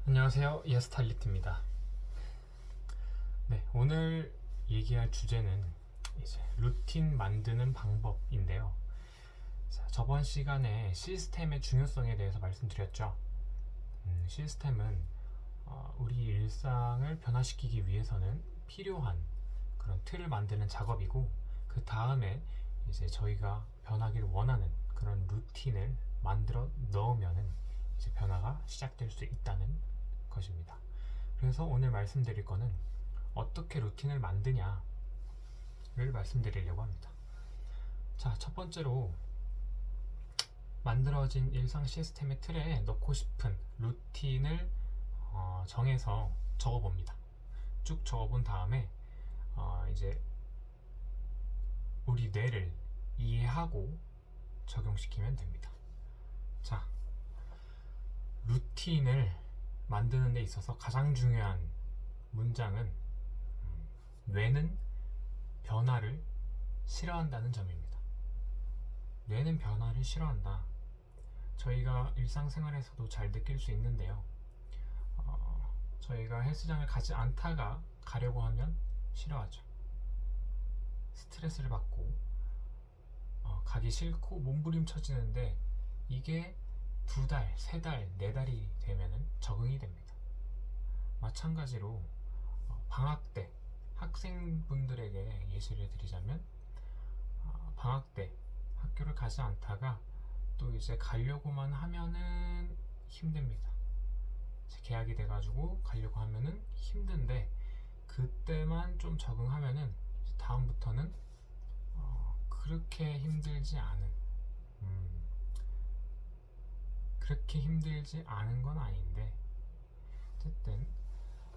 안녕하세요. 이어스타일리트입니다. 네, 오늘 얘기할 주제는 이제 루틴 만드는 방법인데요. 자, 저번 시간에 시스템의 중요성에 대해서 말씀드렸죠. 시스템은 우리 일상을 변화시키기 위해서는 필요한 그런 틀을 만드는 작업이고, 그 다음에 이제 저희가 변하기를 원하는 그런 루틴을 만들어 넣으면은 이제 변화가 시작될 수 있다는 것입니다. 그래서 오늘 말씀드릴 거는 어떻게 루틴을 만드냐를 말씀드리려고 합니다. 자, 첫 번째로 만들어진 일상 시스템의 틀에 넣고 싶은 루틴을 정해서 적어봅니다. 쭉 적어본 다음에 이제 우리 뇌를 이해하고 적용시키면 됩니다. 자, 루틴을 만드는 데 있어서 가장 중요한 문장은 뇌는 변화를 싫어한다는 점입니다. 뇌는 변화를 싫어한다. 저희가 일상생활에서도 잘 느낄 수 있는데요. 저희가 헬스장을 가지 않다가 가려고 하면 싫어하죠. 스트레스를 받고 가기 싫고 몸부림쳐지는데 이게 2달, 3달, 4달이 되면 적응이 됩니다. 마찬가지로 방학 때 학생분들에게 예시를 드리자면 방학 때 학교를 가지 않다가 또 이제 가려고만 하면은 힘듭니다. 계약이 돼가지고 가려고 하면은 힘든데 그때만 좀 적응하면은 다음부터는 그렇게 힘들지 않은 그렇게 힘들지 않은 건 아닌데 어쨌든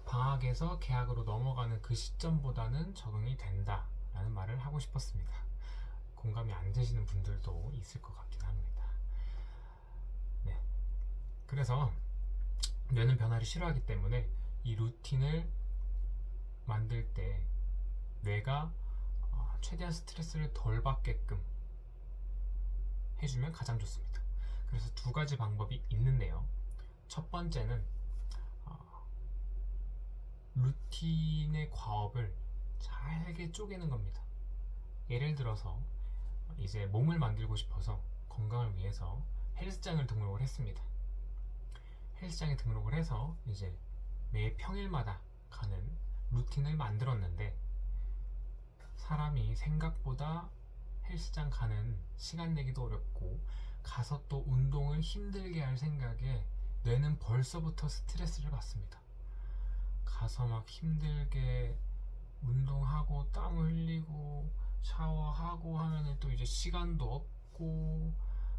방학에서 계약으로 넘어가는 그 시점보다는 적응이 된다라는 말을 하고 싶었습니다. 공감이 안 되시는 분들도 있을 것 같긴 합니다. 네. 그래서 뇌는 변화를 싫어하기 때문에 이 루틴을 만들 때 뇌가 최대한 스트레스를 덜 받게끔 해주면 가장 좋습니다. 그래서 2가지 방법이 있는데요. 첫 번째는 루틴의 과업을 잘게 쪼개는 겁니다. 예를 들어서 이제 몸을 만들고 싶어서 건강을 위해서 헬스장을 등록을 했습니다. 헬스장에 등록을 해서 이제 매 평일마다 가는 루틴을 만들었는데 사람이 생각보다 헬스장 가는 시간 내기도 어렵고 가서 또 운동을 힘들게 할 생각에 뇌는 벌써부터 스트레스를 받습니다. 가서 막 힘들게 운동하고 땀 흘리고 샤워하고 하면은 또 이제 시간도 없고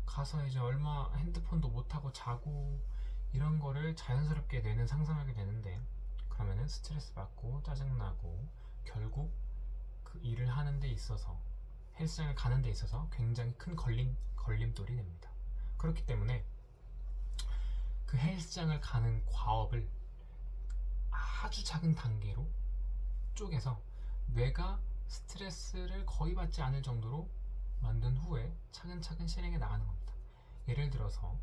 가서 이제 얼마 핸드폰도 못하고 자고 이런 거를 자연스럽게 뇌는 상상하게 되는데 그러면은 스트레스 받고 짜증나고 결국 그 일을 하는 데 있어서 헬스장을 가는 데 있어서 굉장히 큰 걸림돌이 됩니다. 그렇기 때문에 그 헬스장을 가는 과업을 아주 작은 단계로 쪼개서 뇌가 스트레스를 거의 받지 않을 정도로 만든 후에 차근차근 실행해 나가는 겁니다. 예를 들어서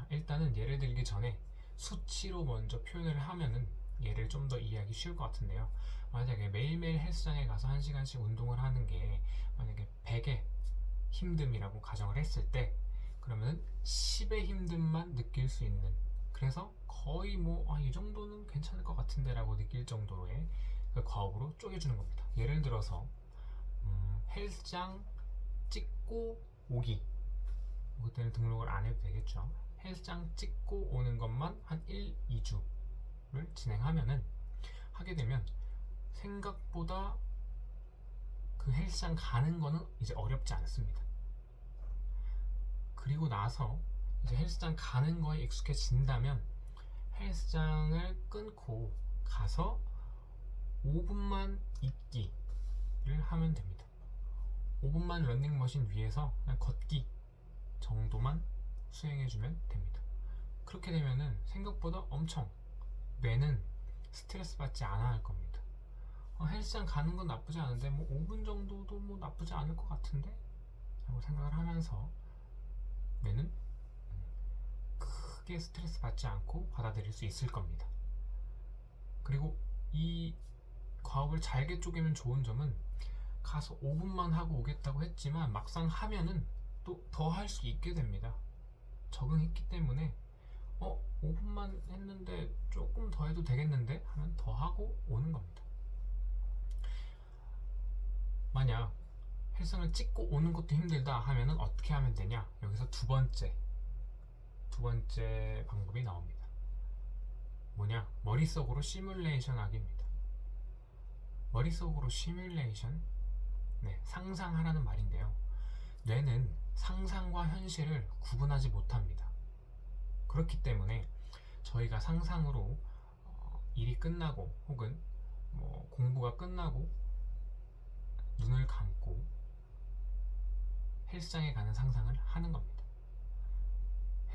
일단은 예를 들기 전에 수치로 먼저 표현을 하면은 얘를 좀 더 이해하기 쉬울 것 같은데요. 만약에 매일매일 헬스장에 가서 1시간씩 운동을 하는 게 만약에 100의 힘듦이라고 가정을 했을 때 그러면 10의 힘듦만 느낄 수 있는, 그래서 거의 이 정도는 괜찮을 것 같은데 라고 느낄 정도의 그 과업으로 쪼개주는 겁니다. 예를 들어서 헬스장 찍고 오기, 그때는 등록을 안 해도 되겠죠. 헬스장 찍고 오는 것만 한 1, 2주를 진행하면은 하게 되면 생각보다 그 헬스장 가는 거는 이제 어렵지 않습니다. 그리고 나서 이제 헬스장 가는 거에 익숙해진다면 헬스장을 끊고 가서 5분만 있기를 하면 됩니다. 5분만 런닝머신 위에서 그냥 걷기 정도만 수행해주면 됩니다. 그렇게 되면은 생각보다 엄청 뇌는 스트레스 받지 않아 할 겁니다. 헬스장 가는 건 나쁘지 않은데 5분 정도도 나쁘지 않을 것 같은데 라고 생각을 하면서 뇌는 쉽게 스트레스 받지 않고 받아들일 수 있을 겁니다. 그리고 이 과업을 잘게 쪼개면 좋은 점은 가서 5분만 하고 오겠다고 했지만 막상 하면은 또 더 할 수 있게 됩니다. 적응했기 때문에 5분만 했는데 조금 더 해도 되겠는데 하면 더 하고 오는 겁니다. 만약 헬스장을 찍고 오는 것도 힘들다 하면은 어떻게 하면 되냐? 여기서 두 번째 방법이 나옵니다. 뭐냐? 머릿속으로 시뮬레이션 하기입니다. 머릿속으로 시뮬레이션? 네, 상상하라는 말인데요. 뇌는 상상과 현실을 구분하지 못합니다. 그렇기 때문에 저희가 상상으로 일이 끝나고 혹은 공부가 끝나고 눈을 감고 헬스장에 가는 상상을 하는 겁니다.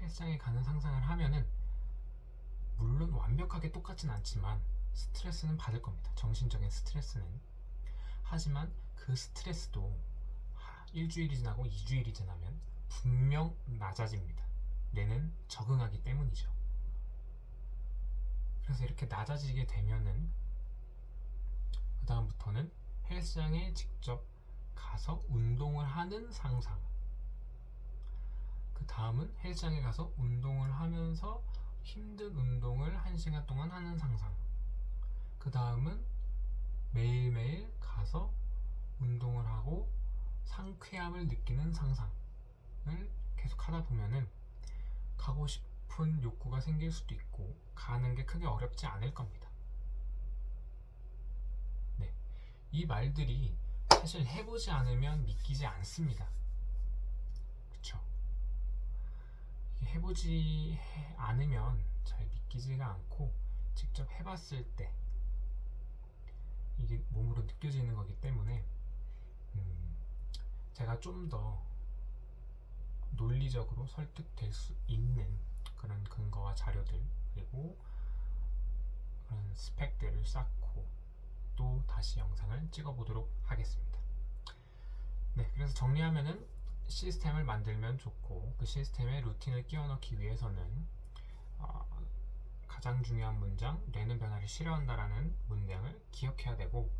헬스장에 가는 상상을 하면은 물론 완벽하게 똑같진 않지만 스트레스는 받을 겁니다. 정신적인 스트레스는. 하지만 그 스트레스도 일주일이 지나고 2주일이 지나면 분명 낮아집니다. 뇌는 적응하기 때문이죠. 그래서 이렇게 낮아지게 되면은 그 다음부터는 헬스장에 직접 가서 운동을 하는 상상. 그 다음은 헬스장에 가서 운동을 하면서 힘든 운동을 1시간 동안 하는 상상. 그 다음은 매일매일 가서 운동을 하고 상쾌함을 느끼는 상상을 계속 하다 보면은 가고 싶은 욕구가 생길 수도 있고 가는 게 크게 어렵지 않을 겁니다. 네, 이 말들이 사실 해보지 않으면 믿기지 않습니다. 그쵸? 해보지 않으면 잘 믿기지가 않고 직접 해봤을 때 이게 몸으로 느껴지는 거기 때문에 제가 좀 더 논리적으로 설득될 수 있는 그런 근거와 자료들 그리고 그런 스펙들을 쌓고 또 다시 영상을 찍어보도록 하겠습니다. 네, 그래서 정리하면은 시스템을 만들면 좋고 그 시스템에 루틴을 끼워 넣기 위해서는 가장 중요한 문장 뇌는 변화를 싫어한다라는 문장을 기억해야 되고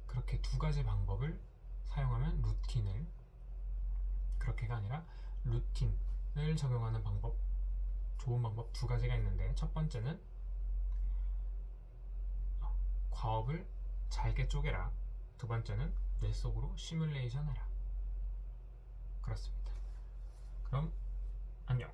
그렇게 두 가지 방법을 사용하면 루틴을 그렇게가 아니라 루틴을 적용하는 방법 좋은 방법 두 가지가 있는데 첫 번째는 과업을 잘게 쪼개라 두 번째는 뇌 속으로 시뮬레이션 해라 그렇습니다. 그럼 안녕.